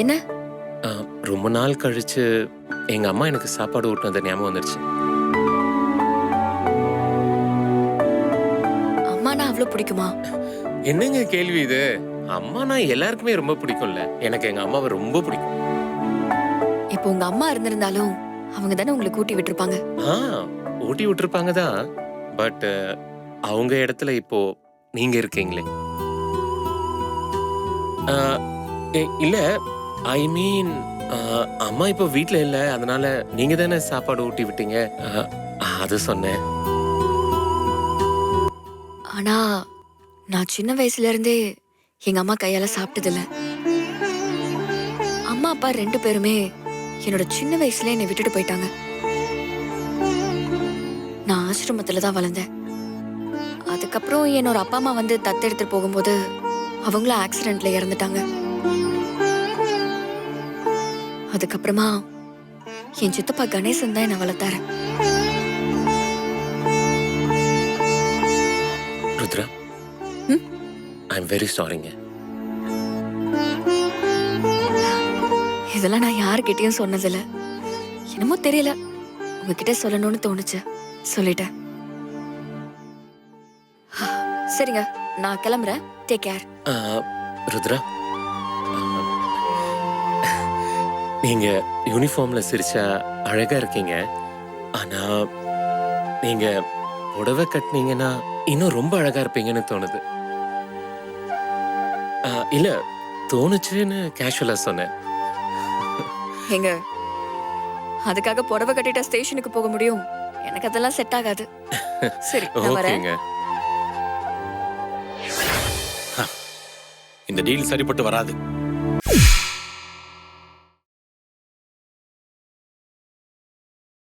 என்ன? ரொம்ப நாள் கழிச்சு எங்க அம்மா எனக்கு சாப்பாடு ஊட்டினது ஞாபகம் வந்துருச்சு. அம்மானா அவ்ளோ பிடிக்குமா? என்னங்க கேள்வி இது? அம்மானா எல்லாருக்குமே ரொம்ப பிடிக்கும்ல. எனக்கு எங்க அம்மாவை ரொம்ப பிடிக்கும். இப்போ உங்க அம்மா இருந்திருந்தாலும் அவங்க தானே உங்களை கூட்டி விட்டுருப்பாங்க. ஆ ஊட்டி விட்டுருப்பாங்க தான். பட் அவங்க இடத்துல இப்போ நீங்க இருக்கீங்களே. ஆ, இல்ல, ஐ மீன் அம்மா இப்போ வீட்ல இல்ல. அதனால நீங்க தானே சாப்பாடு ஊட்டி விட்டீங்க. அது சொன்னேன். ஆனா நான் சின்ன வயசுல இருந்தே எங்க அம்மா கையால சாப்பிட்டதில்ல. அம்மா அப்பா 2 பேருமே என்னோட சின்ன வயசுல என்னை விட்டுட்டு போயிட்டாங்க. நான் ஆசிரமத்துல தான் வளர்ந்தேன். அதுக்கப்புறம் என்னோட அப்பா அம்மா வந்து தத்தெடுத்துட்டு போகும்போது அவங்களும் ஆக்சிடென்ட்ல இறந்துட்டாங்க. அதுக்கப்புறமா என் சித்தப்பா கணேசன் தான் என்னை வளர்த்தாரு. ருத்ரா, ம்? ஐ எம் வெரி சாரிங்க. இதெல்லாம் நான் யாருக்கிட்டயும் சொன்னதில்ல. என்னமோ தெரியல, உங்ககிட்ட சொல்லணும்னு தோணுச்சு, சொல்லிட்டேன். சரிங்க, நான் கிளம்புறேன். Take care. ருத்ரா, நீங்க யூனிஃபார்ம்ல சிரிச்சா அழகா இருக்கீங்க. ஆனா நீங்க புடவை கட்டினீங்கன்னா இன்னும் ரொம்ப அழகா இருப்பீங்கன்னு தோணுது. இல்ல, தோணுச்சுன்னு கேஷுவலா சொன்னேன். எங்க அதுக்காக புடவை கட்டிட்ட ஸ்டேஷனுக்கு போக முடியும்? எனக்கு அதெல்லாம் செட் ஆகாது. சரி, நான் வரேன். ஓகேங்க. இந்த டீல் சரிப்பட்டு வராது.